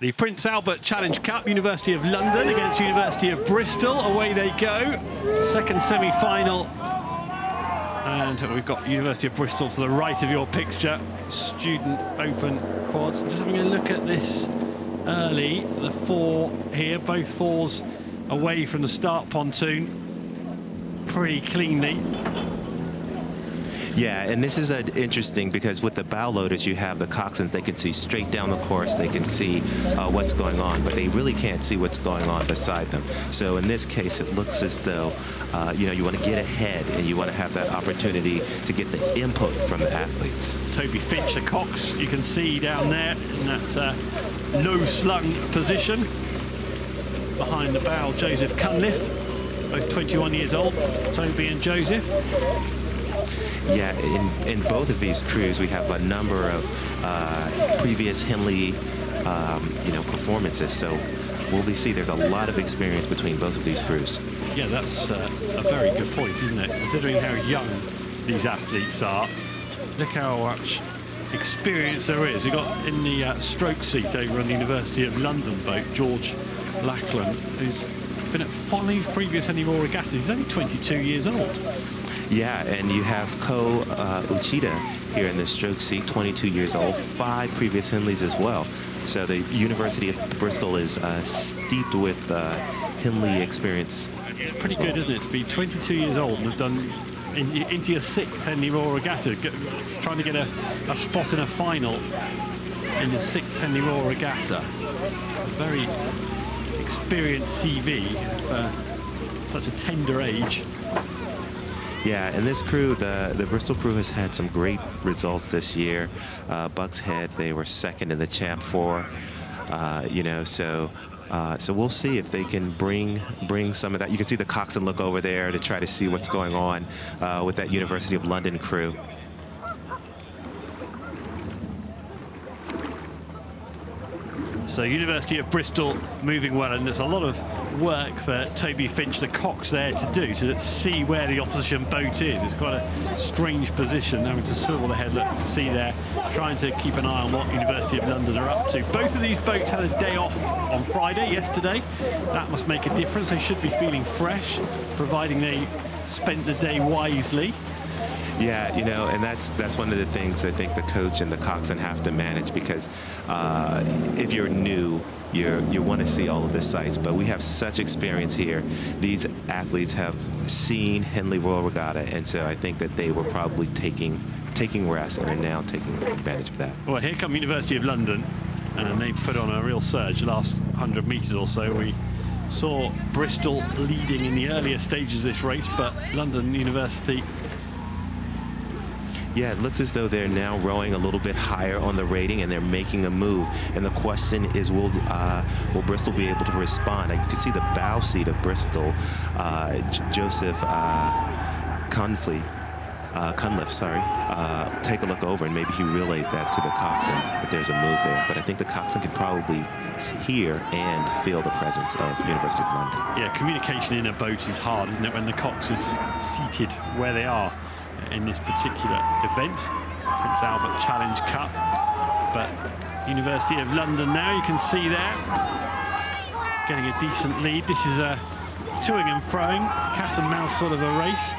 The Prince Albert Challenge Cup, University of London against University of Bristol. Away they go. Second semi-final. And we've got University of Bristol to the right of your picture. Student Open quads. Just having a look at this early. The four here, both fours away from the start pontoon pretty cleanly. Yeah, and this is interesting because with the bow loaders, you have the coxswains. They can see straight down the course. They can see what's going on, but they really can't see what's going on beside them. So in this case, it looks as though, you want to get ahead and you want to have that opportunity to get the input from the athletes. Toby Finch, the cox, you can see down there in that low-slung position. Behind the bow, Joseph Cunliffe, both 21 years old, Toby and Joseph. Yeah, in both of these crews, we have a number of previous Henley, performances. So we'll see there's a lot of experience between both of these crews. Yeah, that's a very good point, isn't it? Considering how young these athletes are, look how much experience there is. We've got in the stroke seat over on the University of London boat, George Lackland, who's been at 5 previous Henley Royal Regattas. He's only 22 years old. Yeah, and you have Ko Uchida here in the stroke seat, 22 years old, 5 previous Henleys as well. So the University of Bristol is steeped with Henley experience. It's pretty good, isn't it, to be 22 years old and have done into your 6th Henley Royal Regatta, trying to get a spot in a final in the 6th Henley Royal Regatta. A very experienced CV for such a tender age. Yeah, and this crew, the Bristol crew, has had some great results this year. Bucks Head, they were 2nd in the Champ 4. So we'll see if they can bring some of that. You can see the coxswain look over there to try to see what's going on with that University of London crew. So University of Bristol moving well, and there's a lot of work for Toby Finch, the cox, there to do to see where the opposition boat is. It's quite a strange position, having to swivel the head, look to see there, trying to keep an eye on what University of London are up to. Both of these boats had a day off on Friday, yesterday. That must make a difference. They should be feeling fresh, providing they spent the day wisely. Yeah, and that's one of the things I think the coach and the coxswain have to manage, because if you're new, you want to see all of the sights, but we have such experience here. These athletes have seen Henley Royal Regatta, and so I think that they were probably taking rest and are now taking advantage of that. Well, here come University of London, and they put on a real surge the last 100 metres or so. We saw Bristol leading in the earlier stages of this race, but London University... Yeah, it looks as though they're now rowing a little bit higher on the rating, and they're making a move. And the question is, will Bristol be able to respond? You can see the bow seat of Bristol, Joseph Cunliffe, take a look over, and maybe he relayed that to the coxswain that there's a move there. But I think the coxswain could probably hear and feel the presence of University of London. Yeah, communication in a boat is hard, isn't it, when the cox is seated where they are in this particular event, Prince Albert Challenge Cup. But University of London now, you can see there, getting a decent lead. This is a toing and froing, cat and mouse sort of a race.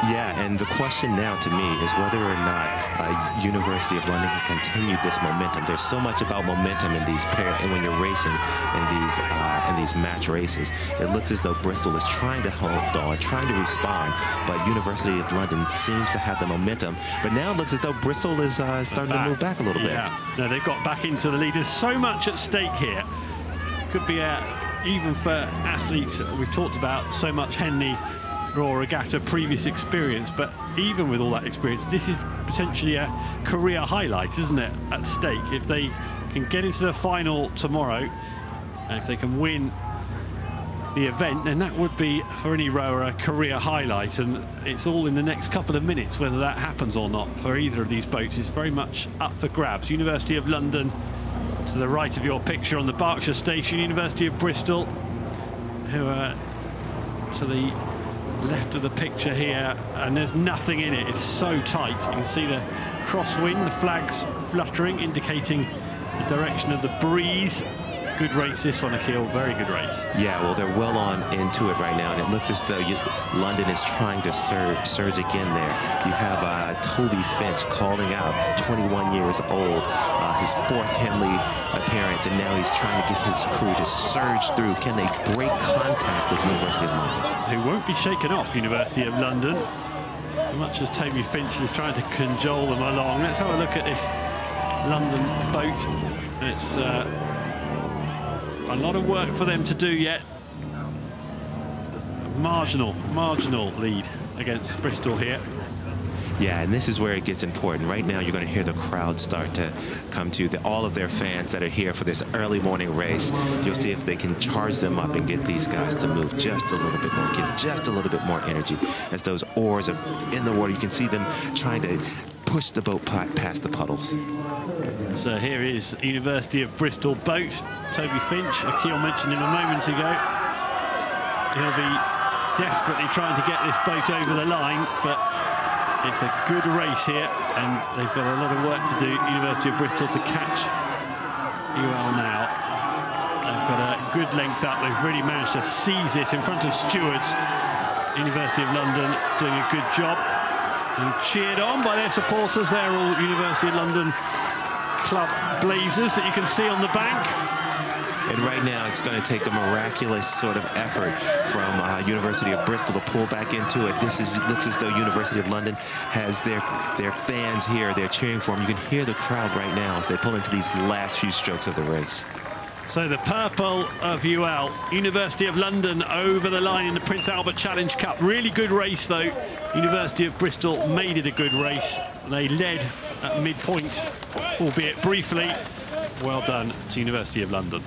Yeah, and the question now to me is whether or not University of London can continue this momentum. There's so much about momentum in these and when you're racing in these match races. It looks as though Bristol is trying to hold on, trying to respond, but University of London seems to have the momentum. But now it looks as though Bristol is starting to move back a little bit. No, they've got back into the lead. There's so much at stake here. Could be even for athletes we've talked about, so much Henley Royal Regatta previous experience, but even with all that experience, this is potentially a career highlight, isn't it, at stake? If they can get into the final tomorrow, and if they can win the event, then that would be, for any rower, a career highlight, and it's all in the next couple of minutes whether that happens or not for either of these boats. It's very much up for grabs. University of London to the right of your picture on the Berkshire station, University of Bristol, who are to the left of the picture here, and there's nothing in it. It's so tight. You can see the crosswind, the flags fluttering, indicating the direction of the breeze. Good race this one, Akil, very good race. Yeah, well, they're well on into it right now, and it looks as though London is trying to surge again there. You have Toby Finch calling out, 21 years old, his 4th Henley appearance, and now he's trying to get his crew to surge through. Can they break contact with University of London? Who won't be shaken off, University of London, as much as Toby Finch is trying to cajole them along. Let's have a look at this London boat. It's a lot of work for them to do yet. Marginal lead against Bristol here. Yeah, and this is where it gets important. Right now, you're going to hear the crowd start to come to all of their fans that are here for this early morning race. You'll see if they can charge them up and get these guys to move just a little bit more, give just a little bit more energy. As those oars are in the water, you can see them trying to push the boat past the puddles. So here is University of Bristol boat. Toby Finch, Akil mentioned him a moment ago. He'll be desperately trying to get this boat over the line, but it's a good race here, and they've got a lot of work to do, University of Bristol, to catch UL now. They've got a good length up. They've really managed to seize this in front of stewards. University of London doing a good job. And cheered on by their supporters. They're all University of London club blazers that you can see on the bank. And right now, it's going to take a miraculous sort of effort from University of Bristol to pull back into it. Looks as though University of London has their fans here. They're cheering for them. You can hear the crowd right now as they pull into these last few strokes of the race. So the purple of UL, University of London over the line in the Prince Albert Challenge Cup. Really good race, though. University of Bristol made it a good race. They led at midpoint, albeit briefly. Well done to University of London.